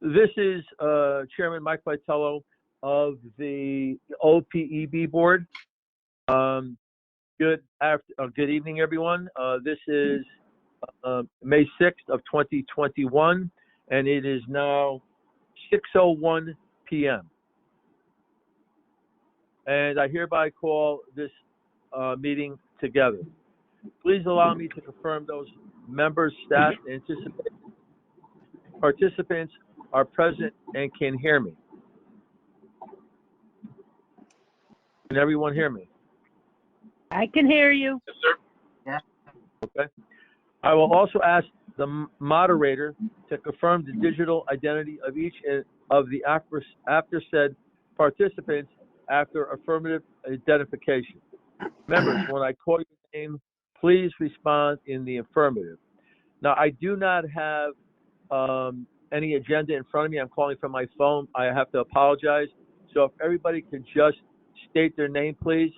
This is Chairman Mike Vitello of the OPEB board. Good evening, everyone. This is May 6th of 2021, and it is now 6:01 p.m. And I hereby call this meeting together. Please allow me to confirm those members, staff, and participants are present and can hear me. Can everyone hear me? I can hear you. Yes, sir. Yeah. Okay. I will also ask the moderator to confirm the digital identity of each of the aforesaid participants after affirmative identification. Members, when I call your name, please respond in the affirmative. Now, I do not have any agenda in front of me. I'm calling from my phone. I have to apologize. So if everybody could just state their name, please,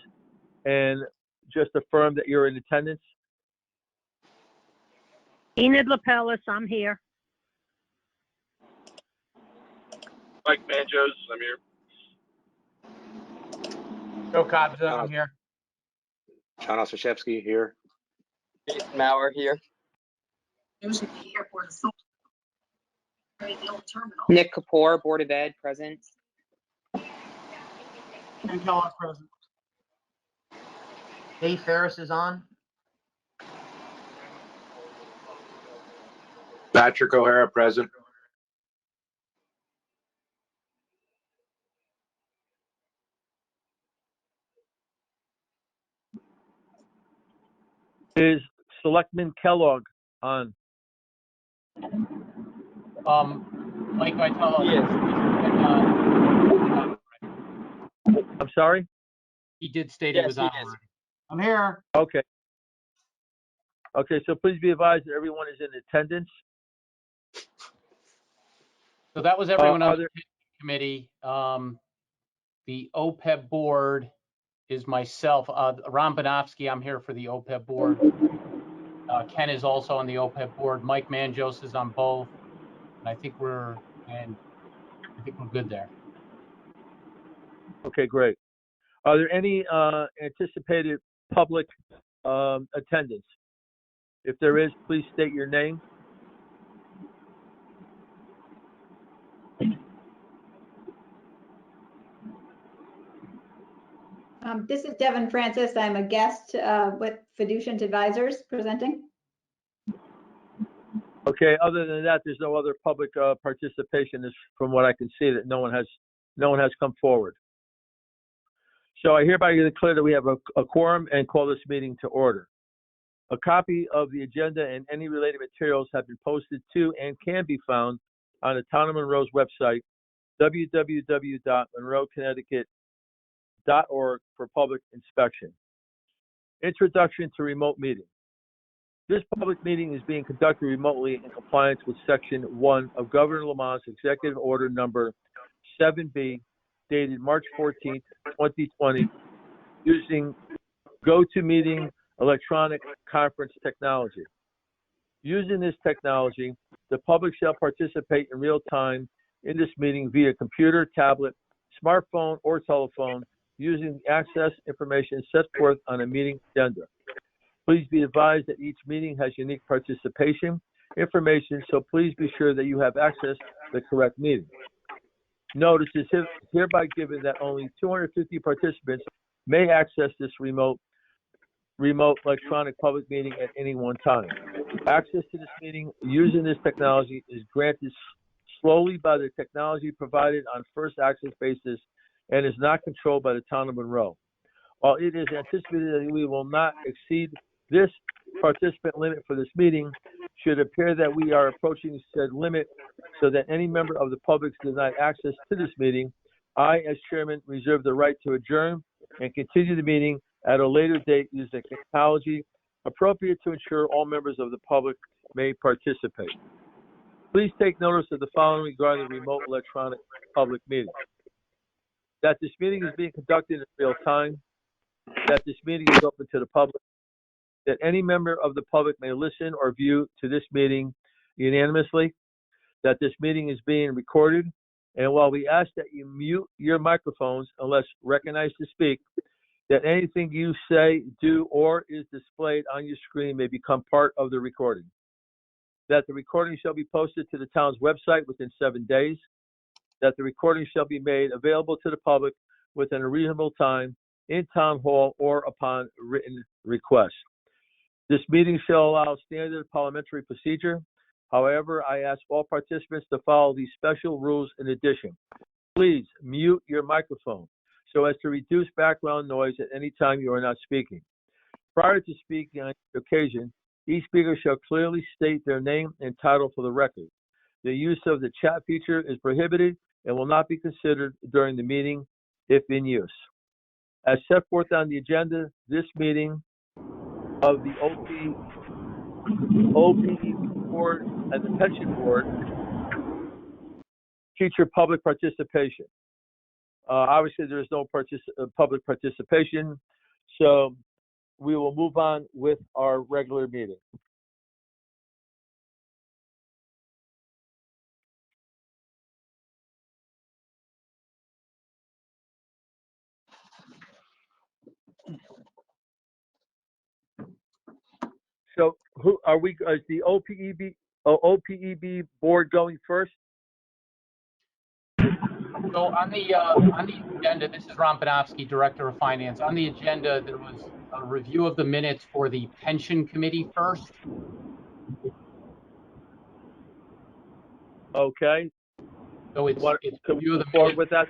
and just affirm that you're in attendance. Enid Lapellis, I'm here. Mike Manjos, I'm here. Joe Cobza, I'm here. John Ostraszewski here. Jason Maurer here. Nick Kapoor, Board of Ed, present. Ken Kellogg, present. Dave Ferris is on. Patrick O'Hara, present. Is Selectman Kellogg on? Mike Vitello. Yes. I'm sorry? He did state Yes, he was he on. is. already. I'm here. Okay. Okay, so please be advised that everyone is in attendance. So that was everyone are on there- the committee. The OPEB board is myself. Ron Banofsky, I'm here for the OPEB board. Ken is also on the OPEB board. Mike Manjos is on both. And I think we're good there. Okay, great. Are there any anticipated public attendance? If there is, please state your name. This is Devin Francis. I'm a guest with Fiducient Advisors presenting. Okay, other than that, there's no other public participation. From what I can see, that no one has come forward. So I hereby declare that we have a quorum and call this meeting to order. A copy of the agenda and any related materials have been posted to and can be found on the Town of Monroe's website, www.monroeconnecticut.org, for public inspection. Introduction to remote meeting. This public meeting is being conducted remotely in compliance with Section 1 of Governor Lamont's Executive Order Number 7B, dated March 14th, 2020, using GoToMeeting electronic conference technology. Using this technology, the public shall participate in real time in this meeting via computer, tablet, smartphone, or telephone, using the access information set forth on a meeting agenda. Please be advised that each meeting has unique participation information, so please be sure that you have access to the correct meeting. Notice is hereby given that only 250 participants may access this remote electronic public meeting at any one time. Access to this meeting using this technology is granted slowly by the technology provided on first access basis and is not controlled by the Town of Monroe. While it is anticipated that we will not exceed this participant limit for this meeting, should appear that we are approaching said limit so that any member of the public is denied access to this meeting, I, as chairman, reserve the right to adjourn and continue the meeting at a later date using technology appropriate to ensure all members of the public may participate. Please take notice of the following regarding the remote electronic public meeting. That this meeting is being conducted in real time, that this meeting is open to the public, that any member of the public may listen or view to this meeting unanimously, that this meeting is being recorded, and while we ask that you mute your microphones unless recognized to speak, that anything you say, do, or is displayed on your screen may become part of the recording. That the recording shall be posted to the town's website within 7 days. That the recording shall be made available to the public within a reasonable time in town hall or upon written request. This meeting shall allow standard parliamentary procedure. However, I ask all participants to follow these special rules in addition. Please mute your microphone so as to reduce background noise at any time you are not speaking. Prior to speaking on the occasion, each speaker shall clearly state their name and title for the record. The use of the chat feature is prohibited and will not be considered during the meeting if in use. As set forth on the agenda, this meeting of the OPEB Board and the Pension Board feature public participation. Obviously, there is no public participation, so we will move on with our regular meeting. So, who are we? Is the OPEB board going first? So on the agenda, this is Ron Panofsky, Director of Finance. On the agenda, there was a review of the minutes for the pension committee first. Okay. So it's Can we review of move the forward minutes. with that?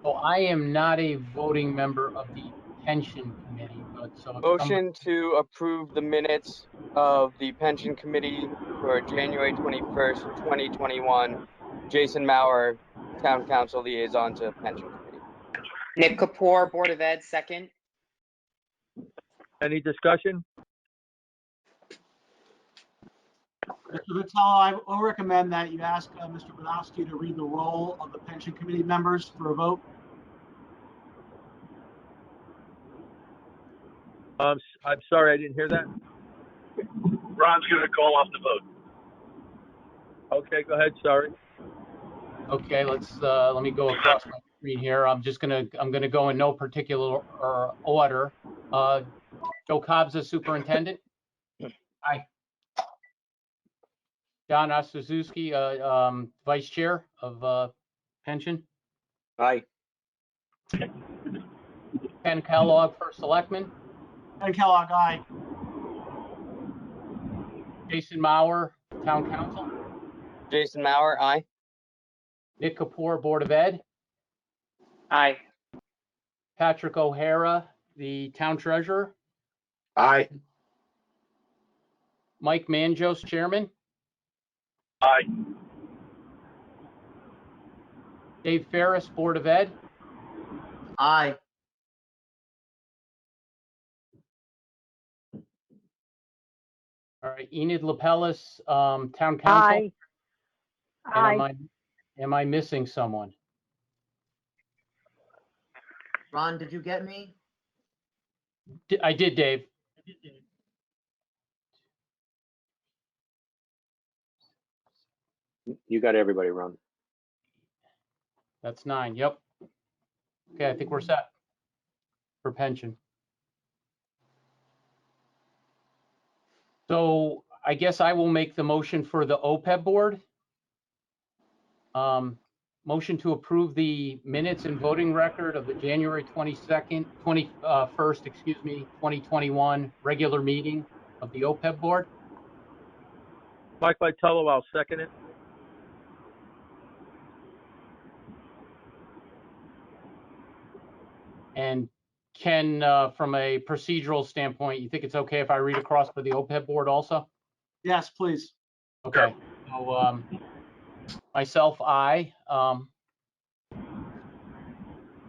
So I am not a voting member of the pension committee, but so if Motion to approve the minutes of the pension committee for January 21st, 2021. Jason Maurer, Town Council Liaison to Pension Committee. Nick Kapoor, Board of Ed, second. Any discussion? Mr. Vitello, I will recommend that you ask Mr. Panofsky to read the roll of the pension committee members for a vote. I'm sorry, I didn't hear that. Ron's going to call off the vote. Okay, go ahead. Sorry. Okay, let me go across my screen here. I'm gonna go in no particular order. Joe Cobb's superintendent. Aye. John Ostazuski, vice chair of pension. Aye. Ken Kellogg, first selectman. Ken Kellogg, aye. Jason Maurer, town council. Jason Maurer, aye. Nick Kapoor, Board of Ed. Aye. Patrick O'Hara, the town treasurer. Aye. Mike Manjos, chairman. Aye. Dave Ferris, Board of Ed. Aye. All right, Enid Lapellis, town council. Aye. And Aye. am I missing someone? Ron, did you get me? I did, Dave. You got everybody, Ron. That's 9. Yep. Okay, I think we're set for pension. So I guess I will make the motion for the OPEB board. Motion to approve the minutes and voting record of the January 21st, 2021 regular meeting of the OPEB board. Mike Vitello, I'll second it. And Ken, from a procedural standpoint, you think it's okay if I read across for the OPEB board also? Yes, please. Okay. So myself, I.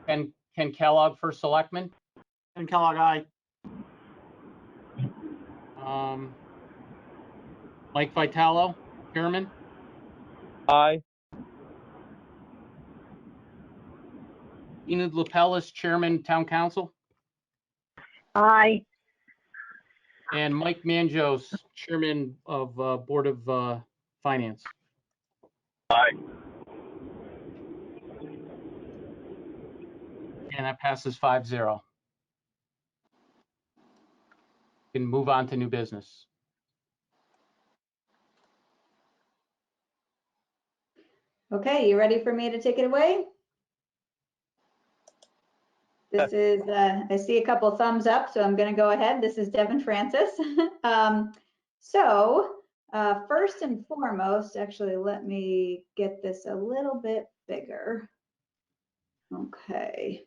Ken Kellogg, first selectman. Ken Kellogg, aye. Mike Vitello, chairman. Aye. Enid Lapellis, chairman, town council. Aye. and Mike Manjos, Chairman of Board of Finance. Aye. And that passes 5-0. Can move on to new business. Okay, you ready for me to take it away? This is, I see a couple thumbs up, so I'm going to go ahead. This is Devin Francis. First and foremost, actually, let me get this a little bit bigger. Okay.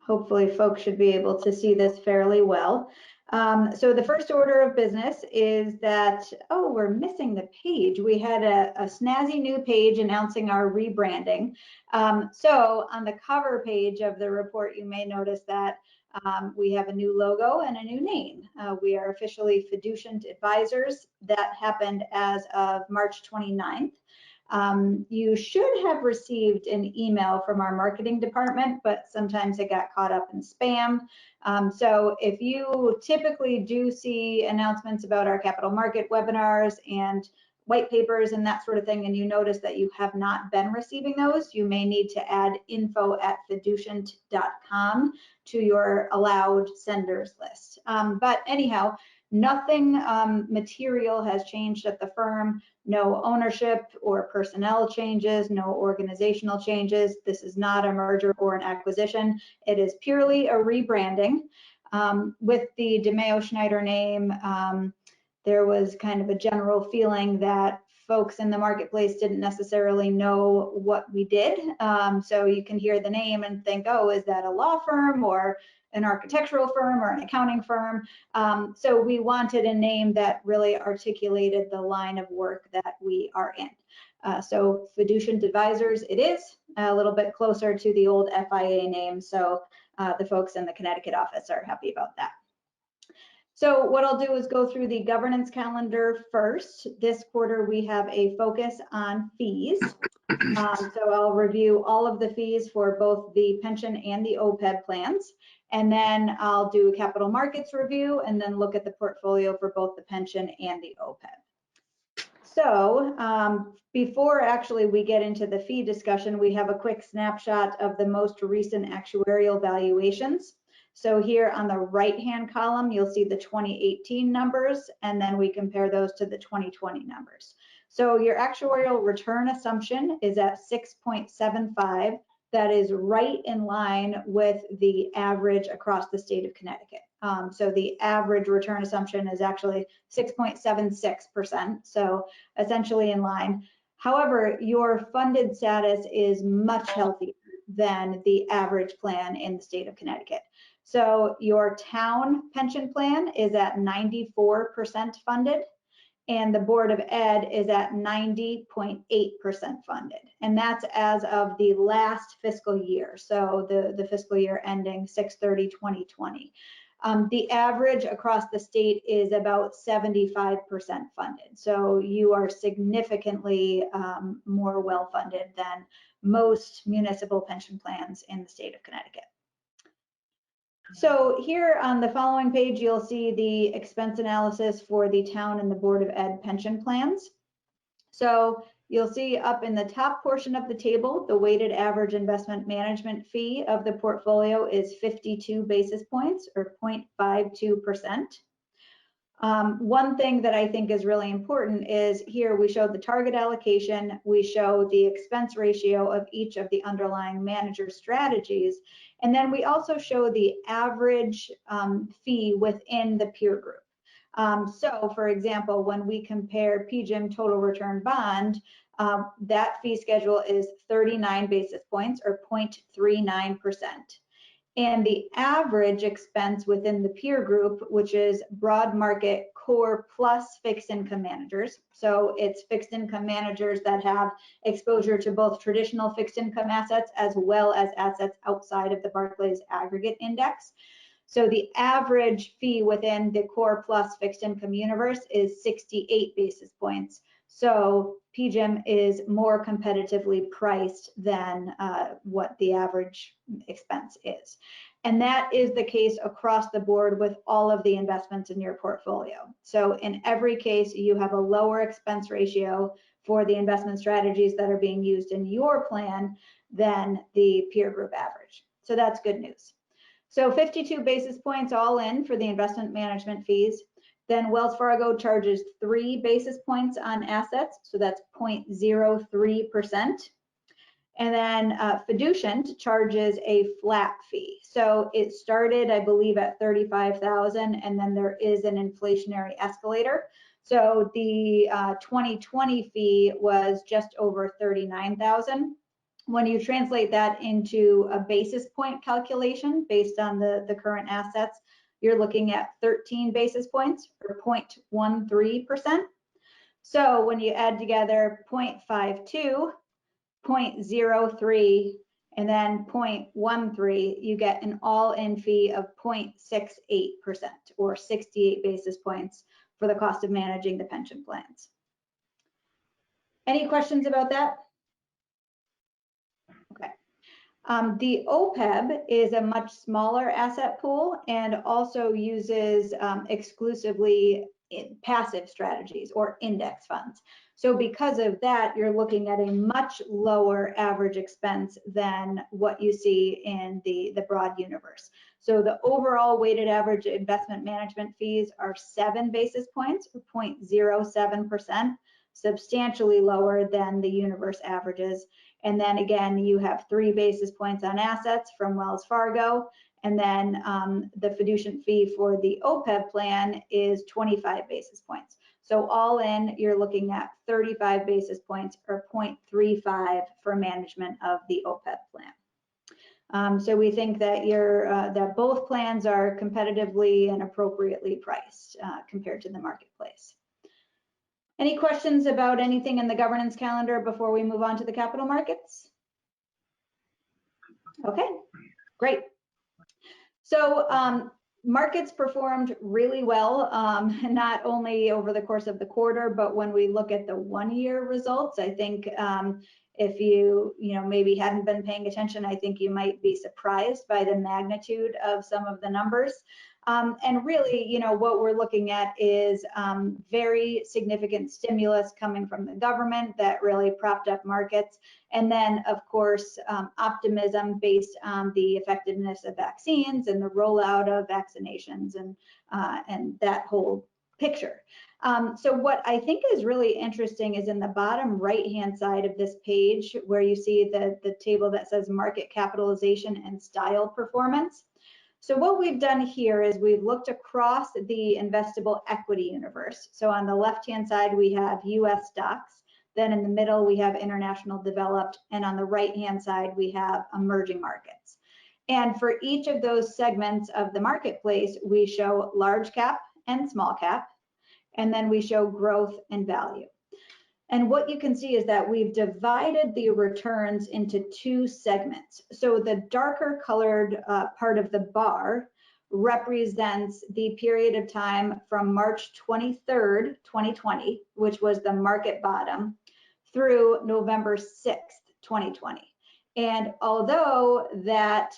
Hopefully folks should be able to see this fairly well. So the first order of business is that, oh, we're missing the page. We had a snazzy new page announcing our rebranding. So on the cover page of the report, you may notice that we have a new logo and a new name. We are officially Fiducient Advisors. That happened as of March 29th. You should have received an email from our marketing department, but sometimes it got caught up in spam. So if you typically do see announcements about our capital market webinars and white papers and that sort of thing, and you notice that you have not been receiving those, you may need to add info@fiducient.com to your allowed senders list. But anyhow, nothing material has changed at the firm. No ownership or personnel changes, no organizational changes. This is not a merger or an acquisition. It is purely a rebranding. With the DeMeo Schneider name, there was kind of a general feeling that folks in the marketplace didn't necessarily know what we did. So you can hear the name and think, oh, is that a law firm or an architectural firm or an accounting firm? So we wanted a name that really articulated the line of work that we are in. So Fiducient Advisors it is, a little bit closer to the old FIA name. So the folks in the Connecticut office are happy about that. So what I'll do is go through the governance calendar first. This quarter, we have a focus on fees. So I'll review all of the fees for both the pension and the OPEB plans. And then I'll do a capital markets review and then look at the portfolio for both the pension and the OPEB. So before actually we get into the fee discussion, we have a quick snapshot of the most recent actuarial valuations. So here on the right-hand column, you'll see the 2018 numbers, and then we compare those to the 2020 numbers. So your actuarial return assumption is at 6.75. That is right in line with the average across the state of Connecticut. So the average return assumption is actually 6.76%, so essentially in line. However, your funded status is much healthier than the average plan in the state of Connecticut. So your town pension plan is at 94% funded, and the Board of Ed is at 90.8% funded. And that's as of the last fiscal year, so the fiscal year ending 6/30/2020. The average across the state is about 75% funded. So you are significantly more well-funded than most municipal pension plans in the state of Connecticut. So here on the following page, you'll see the expense analysis for the town and the Board of Ed pension plans. So you'll see up in the top portion of the table, the weighted average investment management fee of the portfolio is 52 basis points or 0.52%. One thing that I think is really important is here we show the target allocation, we show the expense ratio of each of the underlying manager strategies, and then we also show the average fee within the peer group. So for example, when we compare PGIM total return bond, that fee schedule is 39 basis points or 0.39%. And the average expense within the peer group, which is broad market core plus fixed income managers. So it's fixed income managers that have exposure to both traditional fixed income assets as well as assets outside of the Barclays Aggregate Index. So the average fee within the core plus fixed income universe is 68 basis points. So PGIM is more competitively priced than what the average expense is. And that is the case across the board with all of the investments in your portfolio. So in every case, you have a lower expense ratio for the investment strategies that are being used in your plan than the peer group average. So that's good news. So 52 basis points all in for the investment management fees. Then Wells Fargo charges 3 basis points on assets, so that's 0.03%. And then Fiduciant charges a flat fee. So it started, I believe, at 35,000, and then there is an inflationary escalator. So the 2020 fee was just over 39,000. When you translate that into a basis point calculation based on the current assets, you're looking at 13 basis points or 0.13%. So when you add together 0.52, 0.03, and then 0.13, you get an all-in fee of 0.68% or 68 basis points for the cost of managing the pension plans. Any questions about that? Okay. The OPEB is a much smaller asset pool and also uses exclusively passive strategies or index funds. So because of that, you're looking at a much lower average expense than what you see in the broad universe. So the overall weighted average investment management fees are 7 basis points or 0.07%, substantially lower than the universe averages. And then again, you have 3 basis points on assets from Wells Fargo. And then the Fiduciant fee for the OPEB plan is 25 basis points. So all in, you're looking at 35 basis points or 0.35 for management of the OPEB plan. So we think that that both plans are competitively and appropriately priced compared to the marketplace. Any questions about anything in the governance calendar before we move on to the capital markets? Okay, great. So markets performed really well, not only over the course of the quarter, but when we look at the 1-year results, I think if you maybe hadn't been paying attention, I think you might be surprised by the magnitude of some of the numbers. And really, what we're looking at is very significant stimulus coming from the government that really propped up markets. And then, of course, optimism based on the effectiveness of vaccines and the rollout of vaccinations and that whole picture. So what I think is really interesting is in the bottom right-hand side of this page, where you see the table that says market capitalization and style performance. So what we've done here is we've looked across the investable equity universe. So on the left-hand side, we have US stocks. Then in the middle, we have international developed. And on the right-hand side, we have emerging markets. And for each of those segments of the marketplace, we show large cap and small cap. And then we show growth and value. And what you can see is that we've divided the returns into 2 segments. So the darker colored part of the bar represents the period of time from March 23rd, 2020, which was the market bottom, through November 6th, 2020. And although that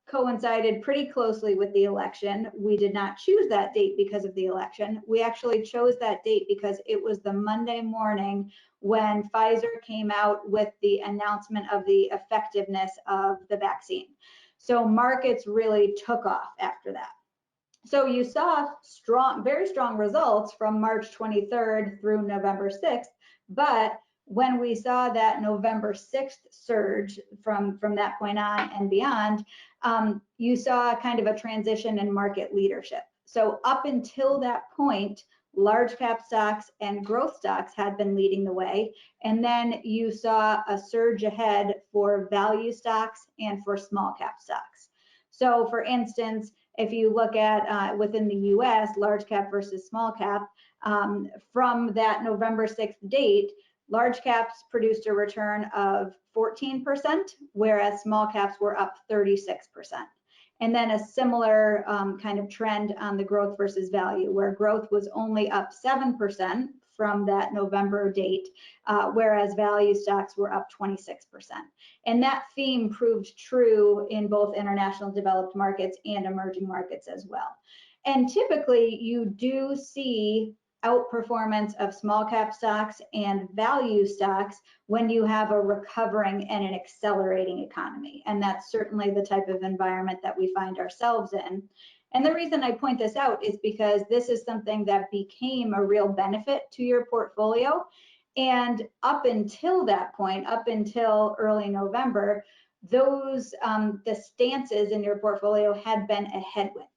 coincided pretty closely with the election, we did not choose that date because of the election. We actually chose that date because it was the Monday morning when Pfizer came out with the announcement of the effectiveness of the vaccine. So markets really took off after that. So you saw very strong results from March 23rd through November 6th, but when we saw that November 6th surge from that point on and beyond, you saw kind of a transition in market leadership. So up until that point, large cap stocks and growth stocks had been leading the way. And then you saw a surge ahead for value stocks and for small cap stocks. So for instance, if you look at within the US, large cap versus small cap, from that November 6th date, large caps produced a return of 14%, whereas small caps were up 36%. And then a similar kind of trend on the growth versus value, where growth was only up 7%, from that November date, whereas value stocks were up 26%. And that theme proved true in both international developed markets and emerging markets as well. And typically you do see outperformance of small cap stocks and value stocks when you have a recovering and an accelerating economy. And that's certainly the type of environment that we find ourselves in. And the reason I point this out is because this is something that became a real benefit to your portfolio. And up until that point, up until early November, those the stances in your portfolio had been a headwind.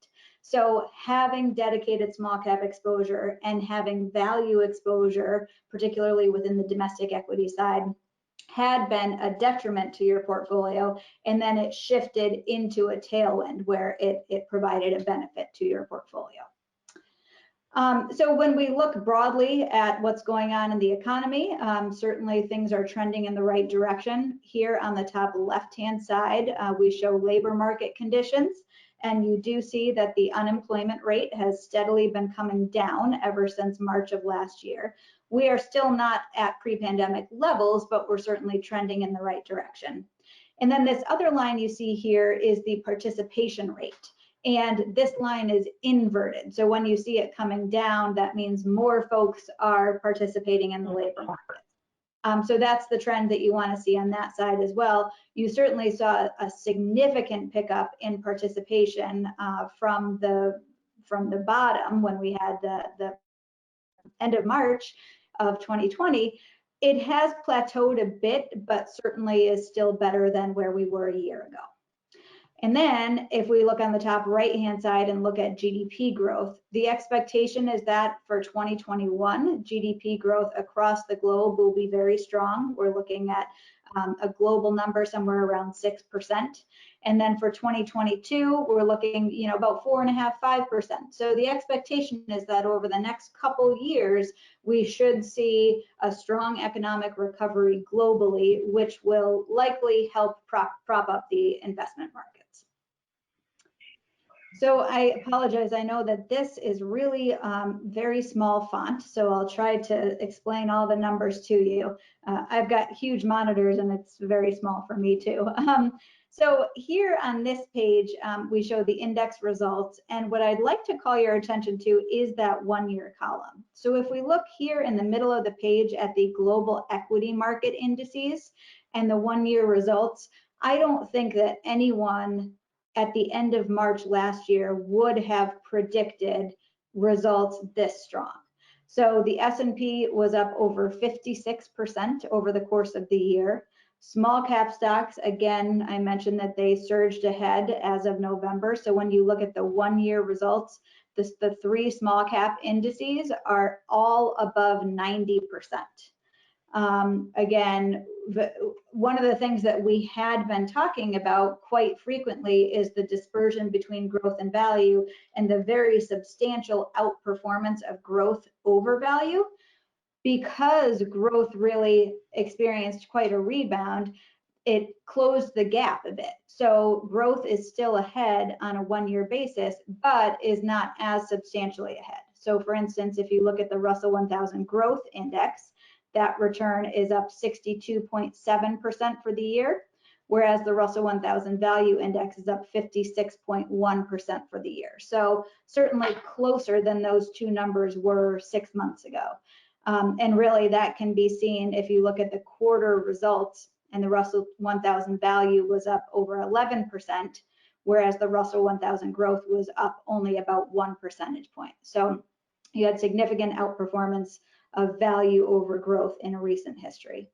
So having dedicated small cap exposure and having value exposure, particularly within the domestic equity side, had been a detriment to your portfolio, and then it shifted into a tailwind where it provided a benefit to your portfolio. So when we look broadly at what's going on in the economy, certainly things are trending in the right direction. Here on the top left-hand side, we show labor market conditions. And you do see that the unemployment rate has steadily been coming down ever since March of last year. We are still not at pre-pandemic levels, but we're certainly trending in the right direction. And then this other line you see here is the participation rate. And this line is inverted. So when you see it coming down, that means more folks are participating in the labor market. So that's the trend that you want to see on that side as well. You certainly saw a significant pickup in participation from the bottom when we had the end of March of 2020. It has plateaued a bit, but certainly is still better than where we were a year ago. And then if we look on the top right-hand side and look at GDP growth, the expectation is that for 2021, GDP growth across the globe will be very strong. We're looking at a global number somewhere around 6%. And then for 2022, we're looking, about 4.5%, 5%. So the expectation is that over the next couple years, we should see a strong economic recovery globally, which will likely help prop up the investment markets. So I apologize. I know that this is really very small font, so I'll try to explain all the numbers to you. I've got huge monitors and it's very small for me too. So here on this page, we show the index results. And what I'd like to call your attention to is that one-year column. So if we look here in the middle of the page at the global equity market indices and the one-year results, I don't think that anyone at the end of March last year would have predicted results this strong. So the S&P was up over 56% over the course of the year. Small cap stocks, again, I mentioned that they surged ahead as of November. So when you look at the one-year results, the three small cap indices are all above 90%. Again, one of the things that we had been talking about quite frequently is the dispersion between growth and value and the very substantial outperformance of growth over value. Because growth really experienced quite a rebound, it closed the gap a bit. So growth is still ahead on a one-year basis, but is not as substantially ahead. So for instance, if you look at the Russell 1000 Growth Index, that return is up 62.7% for the year, whereas the Russell 1000 Value Index is up 56.1% for the year. So certainly closer than those two numbers were 6 months ago. And really that can be seen if you look at the quarter results, and the Russell 1000 Value was up over 11%, whereas the Russell 1000 Growth was up only about 1 percentage point. So you had significant outperformance of value over growth in recent history.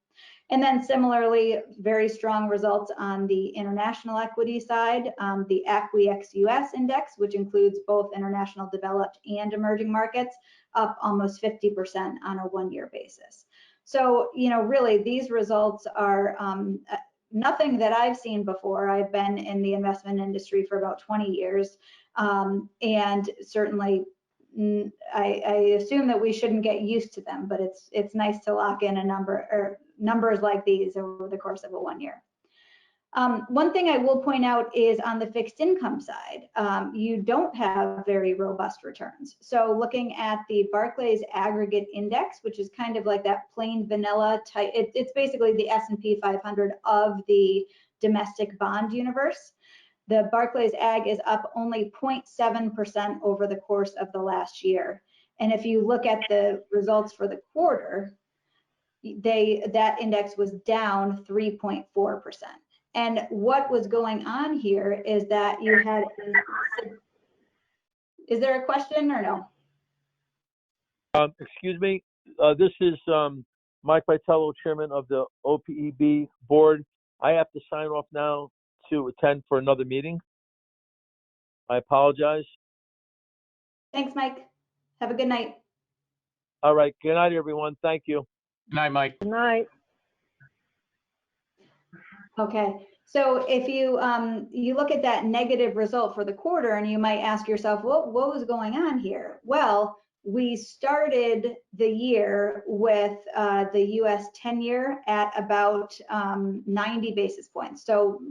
And then similarly, very strong results on the international equity side. The ACWI US Index, which includes both international developed and emerging markets, up almost 50% on a one-year basis. So, really these results are nothing that I've seen before. I've been in the investment industry for about 20 years, and certainly I assume that we shouldn't get used to them, but it's nice to lock in a number or numbers like these over the course of a 1 year. One thing I will point out is on the fixed income side, you don't have very robust returns. So looking at the Barclays Aggregate Index, which is kind of like that plain vanilla type, it's basically the S&P 500 of the domestic bond universe. The Barclays Ag is up only 0.7% over the course of the last year. And if you look at the results for the quarter, that index was down 3.4%. And what was going on here is that you had, is there a question or no? Excuse me, this is Mike Vitello, Chairman of the OPEB Board. I have to sign off now to attend for another meeting. I apologize. Thanks, Mike. Have a good night. All right, good night, everyone. Thank you. Good night, Mike. Good night. Okay, so if you you look at that negative result for the quarter, and you might ask yourself, what was going on here? Well, we started the year with the U.S. 10-year at about 90 basis points, so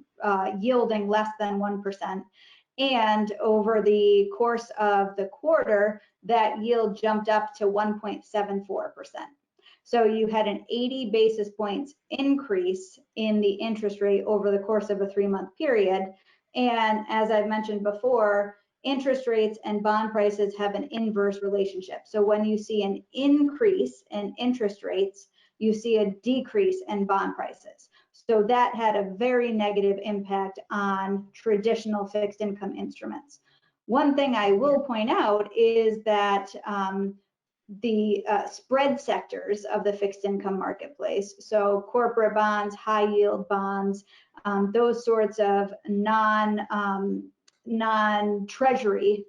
yielding less than 1%. And over the course of the quarter, that yield jumped up to 1.74%. So you had an 80 basis points increase in the interest rate over the course of a 3-month period. And as I've mentioned before, interest rates and bond prices have an inverse relationship. So when you see an increase in interest rates, you see a decrease in bond prices. So that had a very negative impact on traditional fixed income instruments. One thing I will point out is that the spread sectors of the fixed income marketplace, so corporate bonds, high yield bonds, those sorts of non-treasury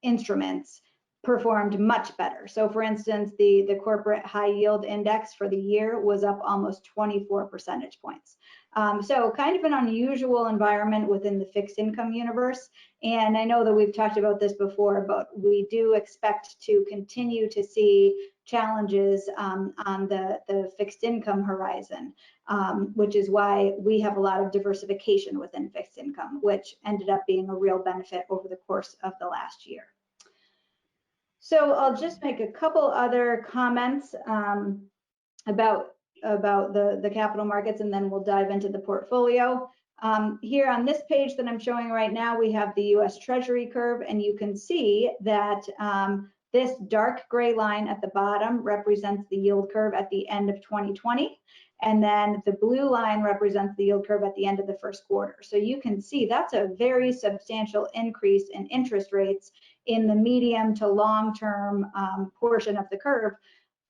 instruments performed much better. So for instance, the corporate high yield index for the year was up almost 24 percentage points. So kind of an unusual environment within the fixed income universe. And I know that we've talked about this before, but we do expect to continue to see challenges on the fixed income horizon, which is why we have a lot of diversification within fixed income, which ended up being a real benefit over the course of the last year. So I'll just make a couple other comments about the capital markets, and then we'll dive into the portfolio. Here on this page that I'm showing right now, we have the US Treasury curve, and you can see that this dark gray line at the bottom represents the yield curve at the end of 2020. And then the blue line represents the yield curve at the end of the first quarter. So you can see that's a very substantial increase in interest rates in the medium to long-term portion of the curve.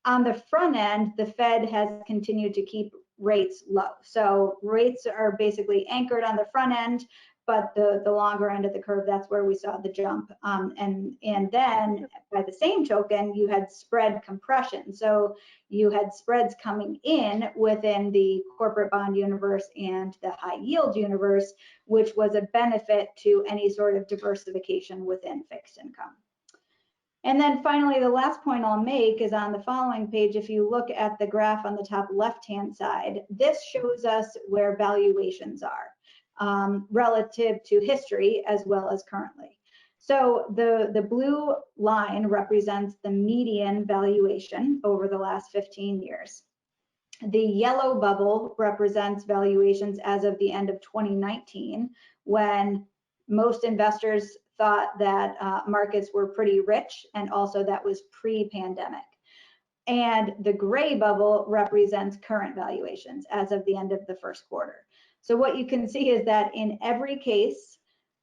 On the front end, the Fed has continued to keep rates low. So rates are basically anchored on the front end, but the longer end of the curve, that's where we saw the jump. And then by the same token, you had spread compression. So you had spreads coming in within the corporate bond universe and the high yield universe, which was a benefit to any sort of diversification within fixed income. And then finally, the last point I'll make is on the following page. If you look at the graph on the top left-hand side, this shows us where valuations are relative to history as well as currently. So the blue line represents the median valuation over the last 15 years. The yellow bubble represents valuations as of the end of 2019, when most investors thought that markets were pretty rich, and also that was pre-pandemic. And the gray bubble represents current valuations as of the end of the first quarter. So what you can see is that in every case,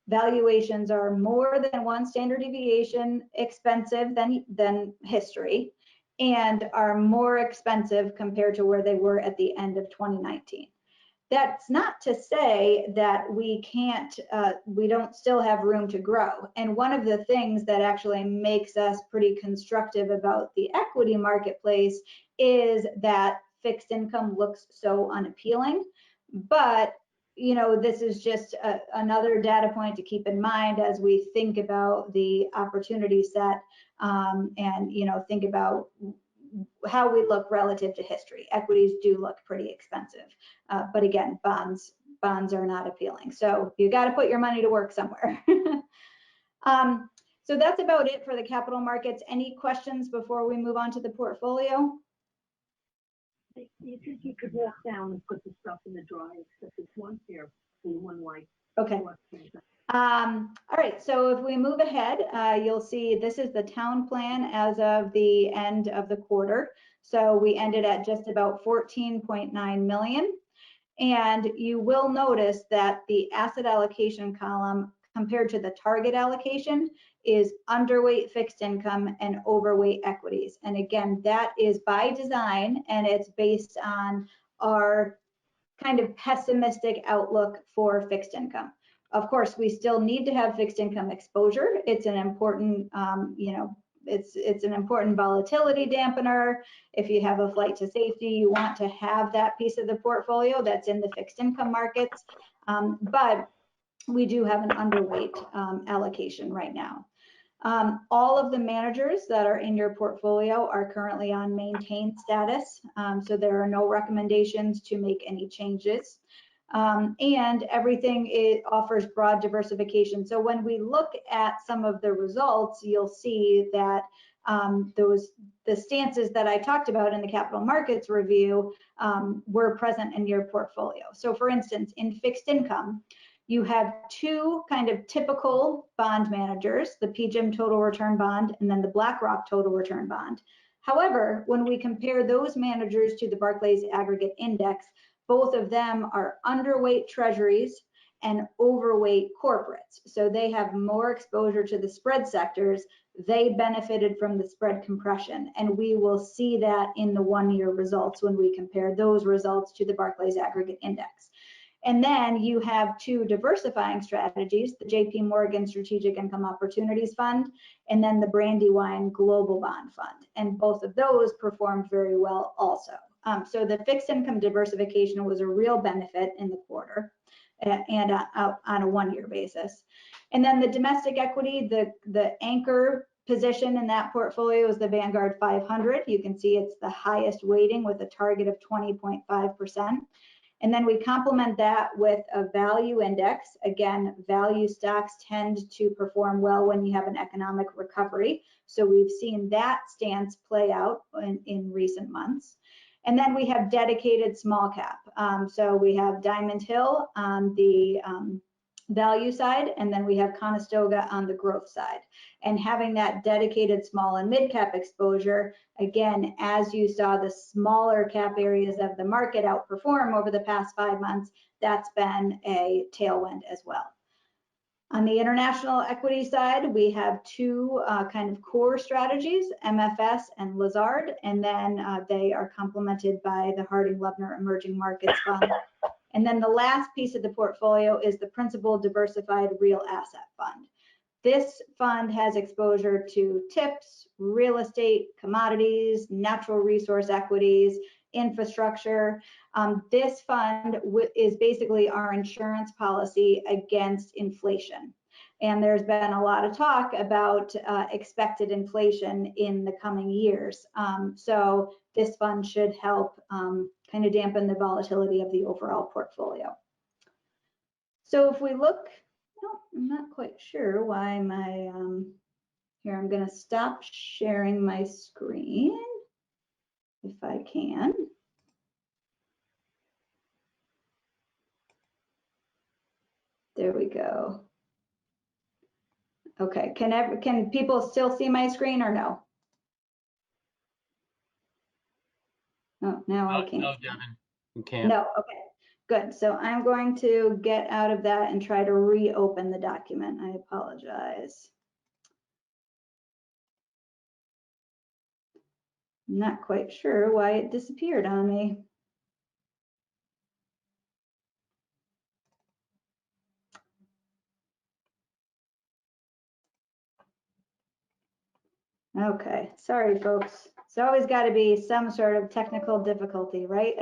valuations are more than one standard deviation expensive than history, and are more expensive compared to where they were at the end of 2019. That's not to say that we don't still have room to grow. And one of the things that actually makes us pretty constructive about the equity marketplace is that fixed income looks so unappealing. But, you know, this is just another data point to keep in mind as we think about the opportunity set and, you know, think about how we look relative to history. Equities do look pretty expensive, but again, bonds are not appealing. So you got to put your money to work somewhere. So that's about it for the capital markets. Any questions before we move on to the portfolio? Do you think you could walk down and put the stuff in the dryer, except it's one here, one white? Okay. All right, so if we move ahead, you'll see this is the town plan as of the end of the quarter. So we ended at just about 14.9 million. And you will notice that the asset allocation column compared to the target allocation is underweight fixed income and overweight equities. And again, that is by design, and it's based on our kind of pessimistic outlook for fixed income. Of course, we still need to have fixed income exposure. It's an important, it's an important volatility dampener. If you have a flight to safety, you want to have that piece of the portfolio that's in the fixed income markets. But we do have an underweight allocation right now. All of the managers that are in your portfolio are currently on maintain status, so there are no recommendations to make any changes. And everything offers broad diversification. So when we look at some of the results, you'll see that the stances that I talked about in the capital markets review were present in your portfolio. So for instance, in fixed income, you have two kind of typical bond managers, the PGIM Total Return Bond and then the BlackRock Total Return Bond. However, when we compare those managers to the Barclays Aggregate Index, both of them are underweight treasuries and overweight corporates. So they have more exposure to the spread sectors. They benefited from the spread compression. And we will see that in the one-year results when we compare those results to the Barclays Aggregate Index. And then you have two diversifying strategies, the JP Morgan Strategic Income Opportunities Fund, and then the Brandywine Global Bond Fund. And both of those performed very well also. So the fixed income diversification was a real benefit in the quarter and on a one-year basis. And then the domestic equity, the anchor position in that portfolio is the Vanguard 500. You can see it's the highest weighting with a target of 20.5%. And then we complement that with a value index. Again, value stocks tend to perform well when you have an economic recovery. So we've seen that stance play out in recent months. And then we have dedicated small cap. So we have Diamond Hill on the value side, and then we have Conestoga on the growth side. And having that dedicated small and mid cap exposure, again, as you saw the smaller cap areas of the market outperform over the past 5 months, that's been a tailwind as well. On the international equity side, we have two kind of core strategies, MFS and Lazard, and then they are complemented by the Harding Loevner Emerging Markets Fund. And then the last piece of the portfolio is the Principal Diversified Real Asset Fund. This fund has exposure to TIPS, real estate, commodities, natural resource equities, infrastructure. This fund is basically our insurance policy against inflation. And there's been a lot of talk about expected inflation in the coming years. So this fund should help kind of dampen the volatility of the overall portfolio. So if we look, I'm not quite sure why my, here I'm gonna stop sharing my screen if I can. There we go. Okay, can people still see my screen or no? Oh, now I can't. No, Devin, you can't. No, okay, good. So I'm going to get out of that and try to reopen the document. I apologize. I'm not quite sure why it disappeared on me. Okay, sorry folks. It's always got to be some sort of technical difficulty, right?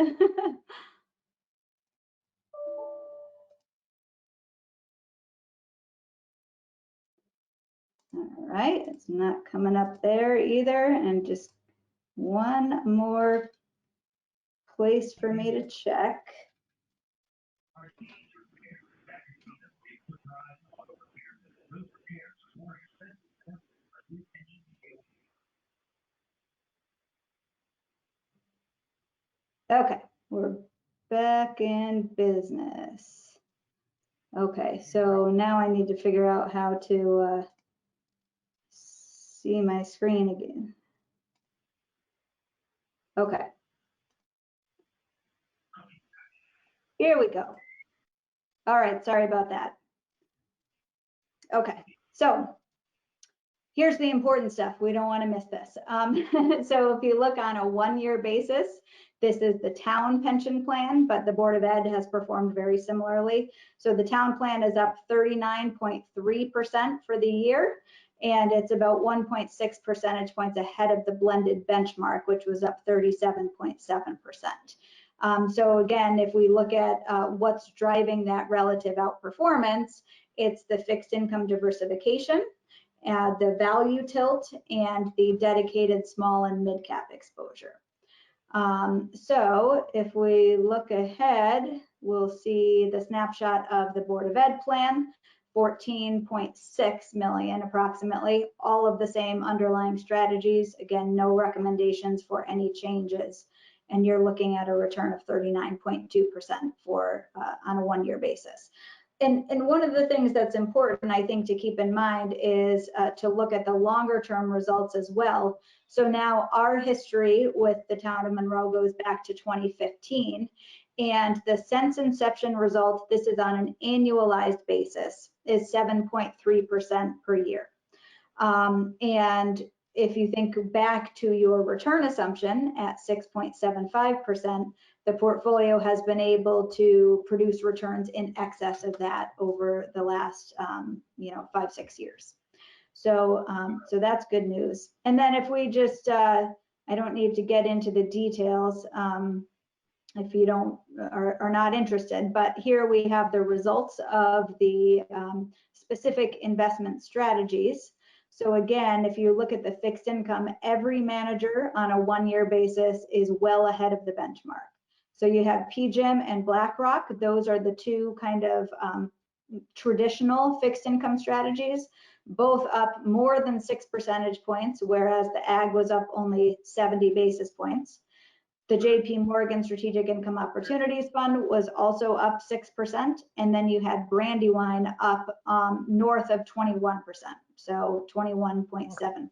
All right, it's not coming up there either, and just one more place for me to check. Okay, we're back in business. Okay, so now I need to figure out how to see my screen again. Okay. Here we go. All right, sorry about that. Okay, so here's the important stuff. We don't want to miss this. So if you look on a one-year basis, this is the town pension plan, but the Board of Ed has performed very similarly. So the town plan is up 39.3% for the year, and it's about 1.6 percentage points ahead of the blended benchmark, which was up 37.7%. So again, if we look at what's driving that relative outperformance, it's the fixed income diversification, the value tilt, and the dedicated small and mid cap exposure. So if we look ahead, we'll see the snapshot of the Board of Ed plan, 14.6 million approximately, all of the same underlying strategies. Again, no recommendations for any changes. And you're looking at a return of 39.2% for on a one-year basis. And one of the things that's important, I think, to keep in mind is to look at the longer term results as well. So now our history with the town of Monroe goes back to 2015. And the since inception result, this is on an annualized basis, is 7.3% per year. And if you think back to your return assumption at 6.75%, the portfolio has been able to produce returns in excess of that over the last 5-6 years. So so that's good news. And then if we just I don't need to get into the details if you are not interested, but here we have the results of the specific investment strategies. So again, if you look at the fixed income, every manager on a one-year basis is well ahead of the benchmark. So you have PGIM and BlackRock. Those are the two kind of traditional fixed income strategies, both up more than 6 percentage points, whereas the ag was up only 70 basis points. The JP Morgan Strategic Income Opportunities Fund was also up 6%. And then you had Brandywine up north of 21%, so 21.7%.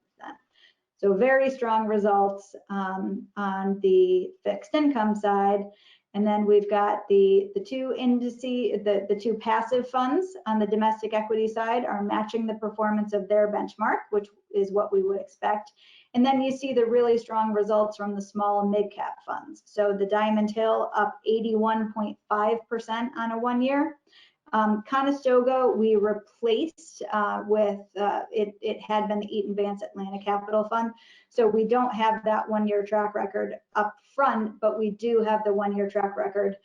So very strong results on the fixed income side. And then we've got the two indices, the two passive funds on the domestic equity side are matching the performance of their benchmark, which is what we would expect. And then you see the really strong results from the small and mid cap funds. So the Diamond Hill up 81.5% on a 1 year. Conestoga we replaced with, it had been the Eaton Vance Atlanta Capital Fund. So we don't have that 1 year track record up front, but we do have the 1 year track record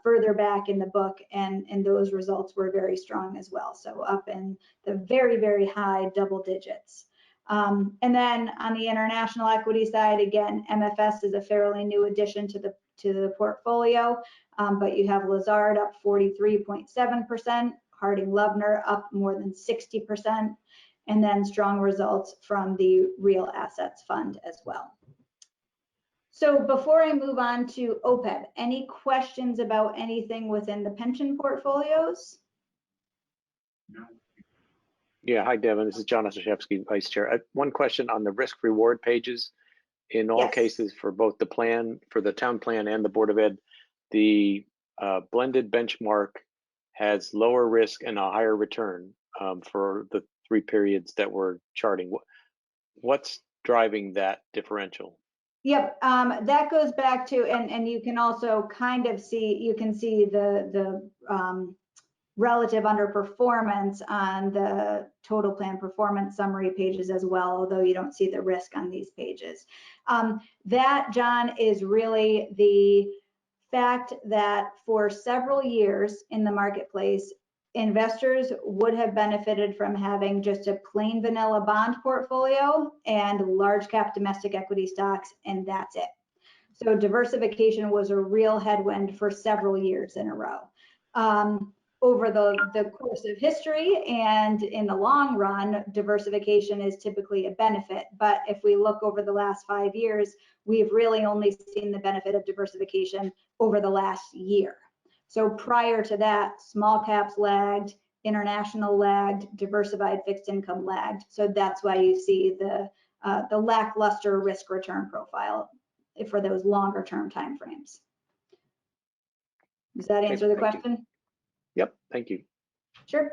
further back in the book, and those results were very strong as well. So up in the very, very high double digits. And then on the international equity side, again, MFS is a fairly new addition to the portfolio, but you have Lazard up 43.7%, Harding Loevner up more than 60%, and then strong results from the Real Assets Fund as well. So before I move on to OPEB, any questions about anything within the pension portfolios? Yeah, hi, Devin. This is John Ostraszewski, Vice Chair. One question on the risk reward pages. In all cases for both the plan, for the town plan and the Board of Ed, the blended benchmark has lower risk and a higher return for the 3 periods that we're charting. What's driving that differential? Yep, that goes back to, and you can also kind of see, you can see the relative underperformance on the total plan performance summary pages as well, although you don't see the risk on these pages. That, John, is really the fact that for several years in the marketplace, investors would have benefited from having just a plain vanilla bond portfolio and large cap domestic equity stocks, and that's it. So diversification was a real headwind for several years in a row. Over the course of history and in the long run, diversification is typically a benefit. But if we look over the last 5 years, we've really only seen the benefit of diversification over the last year. So prior to that, small caps lagged, international lagged, diversified fixed income lagged. So that's why you see the lackluster risk return profile for those longer term timeframes. Does that answer the question? Yep, thank you. Sure.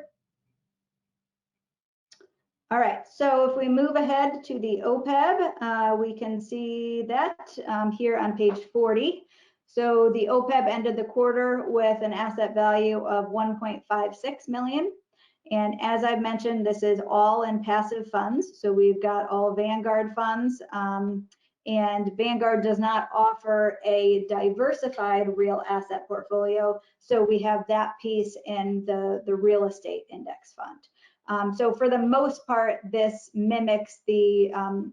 All right, so if we move ahead to the OPEB, we can see that here on page 40. So the OPEB ended the quarter with an asset value of 1.56 million. And as I've mentioned, this is all in passive funds. So we've got all Vanguard funds. And Vanguard does not offer a diversified real asset portfolio. So we have that piece in the real estate index fund. So for the most part, this mimics the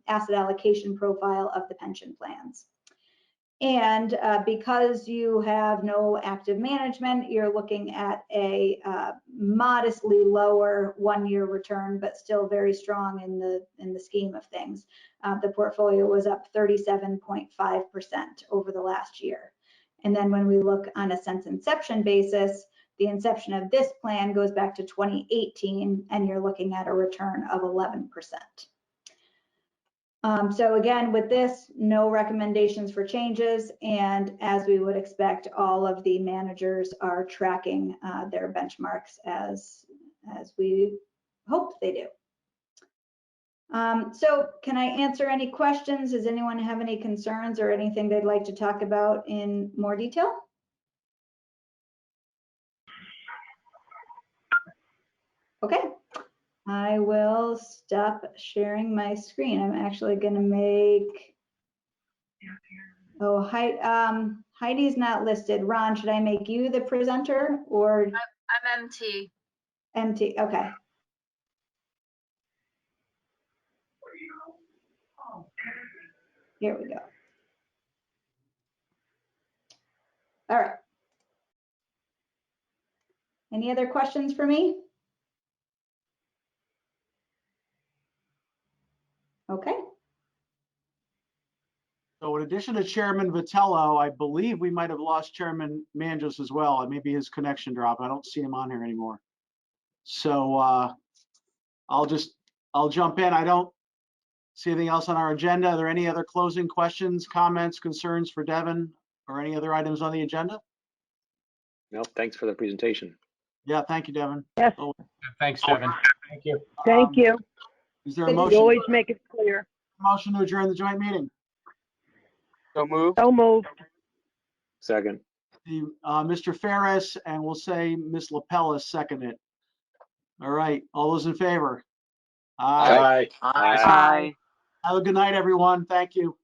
asset allocation profile of the pension plans. And because you have no active management, you're looking at a modestly lower 1-year return, but still very strong in the scheme of things. The portfolio was up 37.5% over the last year. And then when we look on a since inception basis, the inception of this plan goes back to 2018, and you're looking at a return of 11%. So again, with this, no recommendations for changes, and as we would expect, all of the managers are tracking their benchmarks as we hoped they do. So can I answer any questions? Does anyone have any concerns or anything they'd like to talk about in more detail? Okay. I will stop sharing my screen. I'm actually going to make, oh, Heidi's not listed. Ron, should I make you the presenter or? I'm MT. MT, okay. Here we go. All right. Any other questions for me? Okay. So in addition to Chairman Vitello, I believe we might have lost Chairman Manjos as well. Maybe his connection dropped. I don't see him on here anymore. So I'll jump in. I don't see anything else on our agenda. Are there any other closing questions, comments, concerns for Devin or any other items on the agenda? No, thanks for the presentation. Yeah, thank you, Devin. Yes, Thanks, Devin. Thank you. thank you. Is there a You You motion always make it clear. to adjourn the joint meeting? So moved. So moved. Second. Mr. Ferris, and we'll say Ms. Lapellis seconded. All right, all those in favor? Aye. Aye. Have a good night, everyone. Thank you.